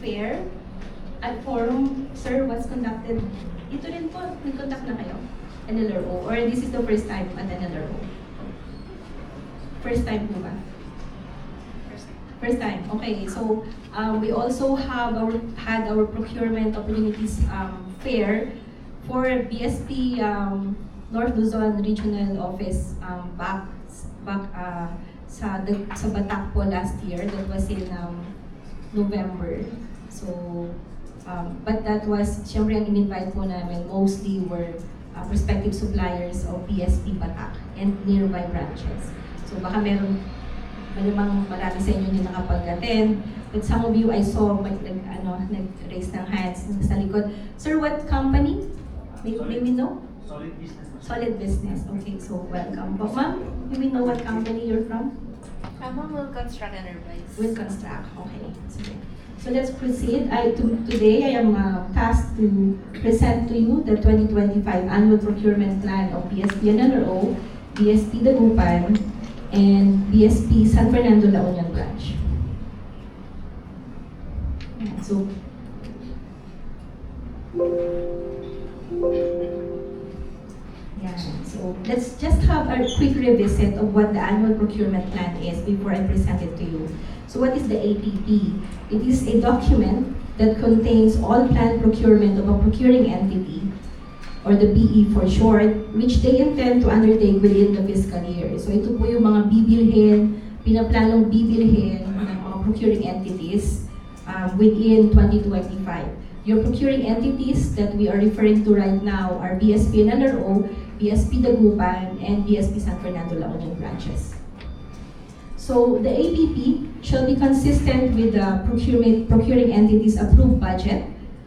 fair at forum, sir, was conducted. Ito rin po, nag-conduct na kayo? NLRO? Or this is the first time at NLRO? First time po ba? First time. Okay. So we also had our procurement opportunities fair for BSP North Luzon Regional Office back sa Batak po last year. That was in November. So but that was, syempre ang in-invite po namin mostly were prospective suppliers of BSP Batak and nearby branches. So baka malamang marami sa inyo din nakapag-attend. But some of you I saw nag-raise ng hands sa likod. Sir, what company? May we know? Solid business. Solid business. Okay, so welcome po. Ma'am, may we know what company you're from? Ma'am, will construct enterprise. Will Construct. Okay. Sige. So let's proceed. Today I am tasked to present to you the 2025 Annual Procurement Plan of BSP NLRO, BSP Dagupan, and BSP San Fernando La Union branch. So, so let's just have a quick revisit of what the annual procurement plan is before I present it to you. So what is the APP? It is a document that contains all planned procurement of a procuring entity, or the PE for short, which they intend to undertake within the fiscal year. So ito po yung mga bibilhin, pinaplanong bibilhin ng mga procuring entities within 2025. Your procuring entities that we are referring to right now are BSP NLRO, BSP Dagupan, and BSP San Fernando La Union branches. So the APP shall be consistent with the procuring entities approved budget.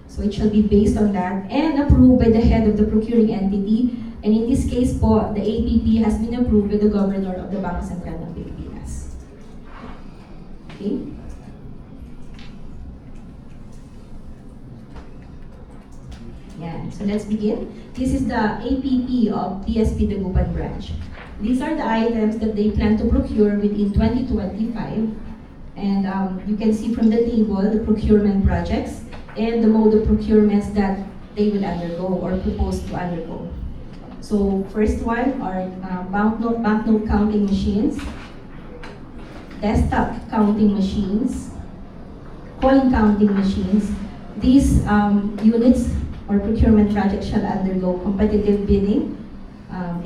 So it shall be based on that and approved by the head of the procuring entity. And in this case po, the APP has been approved by the Governor of the Bangko Sentral ng Pilipinas. Okay? Yeah, so let's begin. This is the APP of BSP Dagupan branch. These are the items that they plan to procure within 2025. And you can see from the table the procurement projects and the mode of procurements that they will undergo or propose to undergo. So first one are banknote counting machines, desktop counting machines, coin counting machines. These units or procurement projects shall undergo competitive bidding,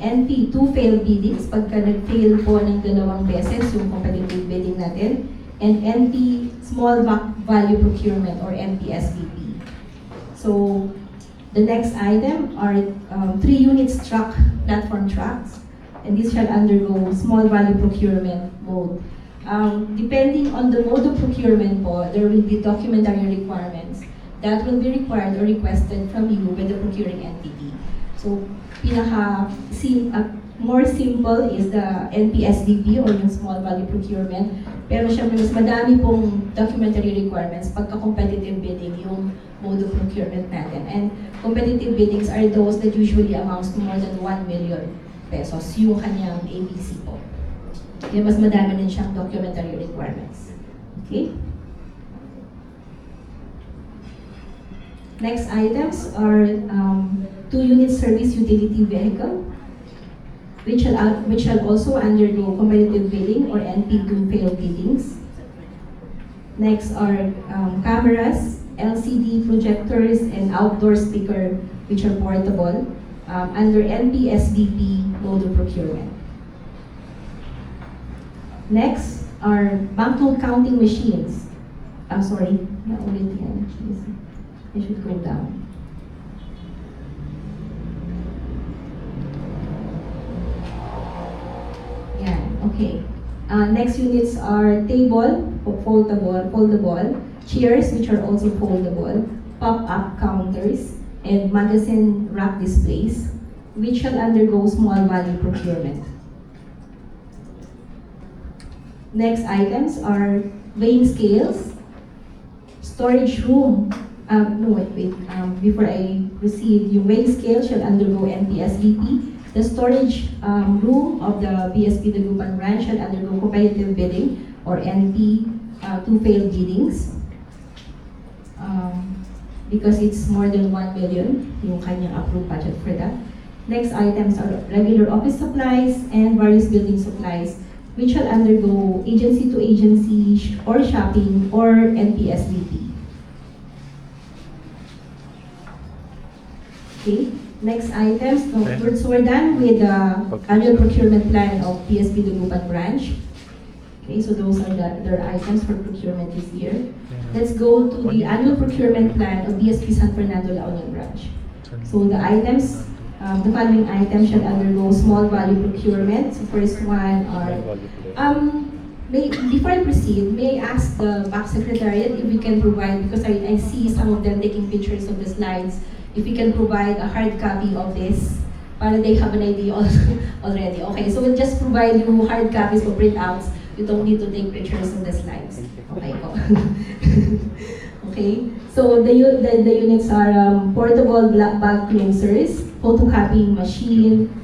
NP 2 failed biddings, pagka nag-fail po ng dalawang beses yung competitive bidding natin, and NP small value procurement or NPSVP. So the next item are 3 units truck, platform trucks, and this shall undergo small value procurement mode. Depending on the mode of procurement po, there will be documentary requirements that will be required or requested from you by the procuring entity. So more simple is the NPSVP or yung small value procurement. Pero syempre mas madami pong documentary requirements pagka competitive bidding yung mode of procurement natin. And competitive biddings are those that usually amounts to more than 1 million pesos yung kanyang ABC po. Kaya mas madami din siyang documentary requirements. Okay? Next items are 2-unit service utility vehicle, which shall also undergo competitive bidding or NP2 failed biddings. Next are cameras, LCD projectors, and outdoor speaker, which are portable, under NPSVP mode of procurement. Next are banknote counting machines. I'm sorry, naulit yan. I should go down. Yeah, okay. Next units are table, foldable, chairs which are also foldable, pop-up counters, and magazine rack displays, which shall undergo small value procurement. Next items are weighing scales, storage room. Before I proceed, yung weighing scale shall undergo NPSVP. The storage room of the BSP Dagupan branch shall undergo competitive bidding or NP 2 failed biddings. because it's more than 1 million yung kanyang approved budget for that. Next items are regular office supplies and various building supplies, which shall undergo agency to agency or shopping or NPSBP. Okay, next items. Okay. So we're done with the Okay. annual procurement plan of PSP Luguban branch. Okay, so those are their items for procurement this year. Let's go to the annual procurement plan of BSP San Fernando La Union branch. So the items, the following items shall undergo small value procurement. So first one are, before I proceed, may I ask the back secretariat if we can provide, because I see some of them taking pictures of the slides, if we can provide a hard copy of this, para they have an idea already. Okay, so we'll just provide you hard copies for printouts. You don't need to take pictures of the slides. Okay po. Okay, so the units are portable black bag closers, photocopying machine,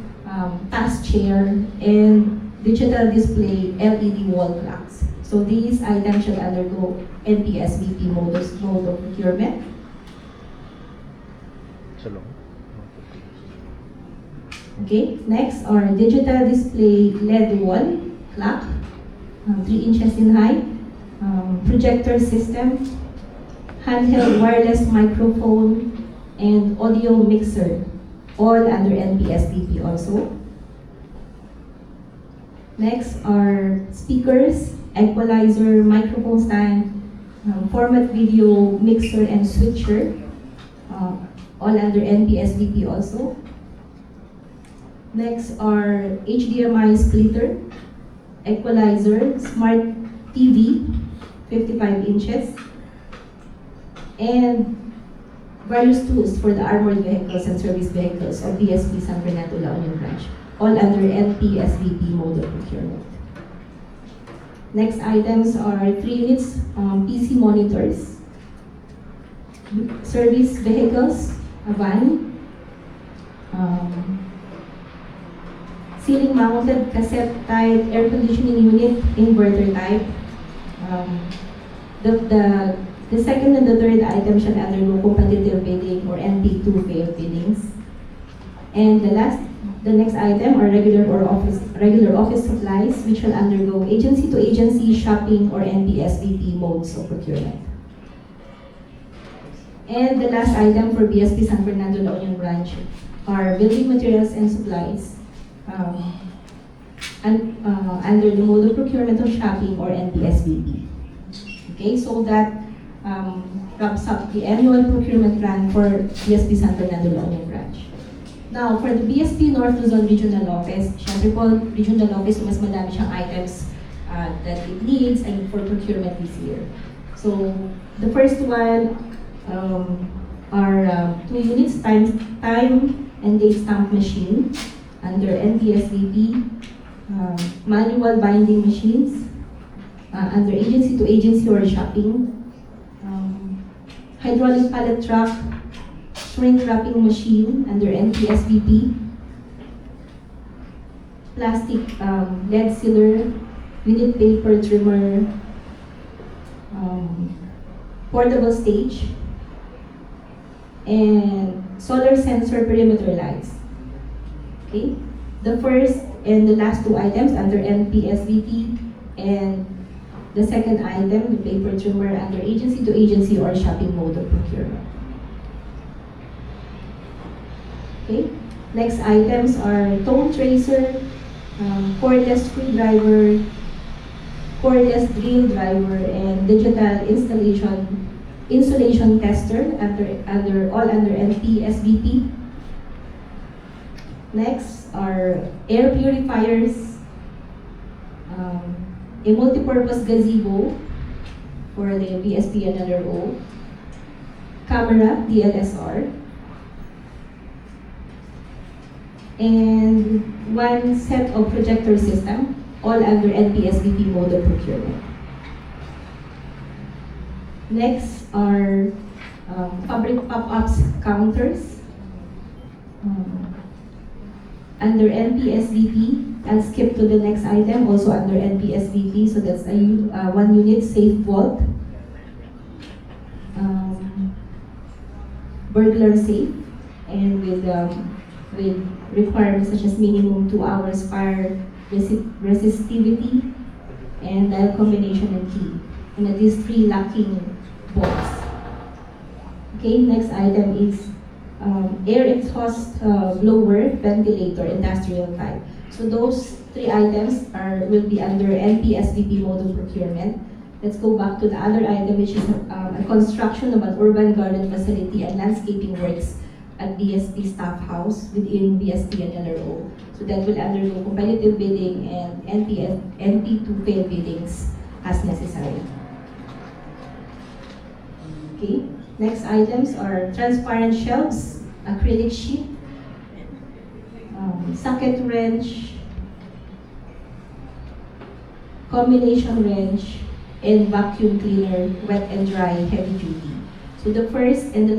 task chair, and digital display LED wall clocks. So these items shall undergo NPSBP mode of procurement. Okay, next are digital display LED wall clock, 3 inches in height, projector system, handheld wireless microphone, and audio mixer, all under NPSBP also. Next are speakers, equalizer, microphone stand, format video mixer and switcher, all under NPSBP also. Next are HDMI splitter, equalizer, smart TV, 55 inches, and various tools for the armored vehicles and service vehicles of BSP San Fernando La Union branch, all under NPSBP mode of procurement. Next items are 3 units PC monitors, service vehicles, a van, ceiling mounted cassette type air conditioning unit, inverter type. The second and the third item shall undergo competitive bidding or NP2 failed biddings. And the next item are regular office supplies, which shall undergo agency to agency shopping or NPSBP modes of procurement. And the last item for BSP San Fernando La Union branch are building materials and supplies, under the mode of procurement of shopping or NPSBP. Okay, so that wraps up the annual procurement plan for BSP San Fernando La Union branch. Now, for the BSP North Luzon Regional Office, syempre po, Regional Office, mas madami siyang items that it needs and for procurement this year. So, the first one are 2 units, time and date stamp machine under NPSBP, manual binding machines under agency to agency or shopping, hydraulic pallet truck, shrink wrapping machine under NPSBP, plastic lead sealer, unit paper trimmer, portable stage, and solar sensor perimeter lights. Okay, the first and the last 2 items under NPSBP, and the second item, the paper trimmer, under agency to agency or shopping mode of procurement. Okay, next items are tone tracer, cordless screwdriver, cordless drill driver, and digital insulation tester all under NPSBP. Next are air purifiers, a multi-purpose gazebo for the BSP and NRO, camera, DLSR, and 1 set of projector system, all under NPSBP mode of procurement. Next are fabric pop-ups counters under NPSBP. I'll skip to the next item, also under NPSBP, so that's a 1 unit safe vault. burglar safe and with requirements such as minimum 2 hours fire resistivity and dial combination and key. And at least 3 locking bolts. Okay, next item is air exhaust blower ventilator industrial type. So those 3 items will be under NPSVP mode of procurement. Let's go back to the other item, which is a construction of an urban garden facility and landscaping works at BSP staff house within BSP and LRO. So that will undergo competitive bidding and NP2 fail biddings as necessary. Okay, next items are transparent shelves, acrylic sheet, socket wrench, combination wrench, and vacuum cleaner, wet and dry, heavy duty. So the first and the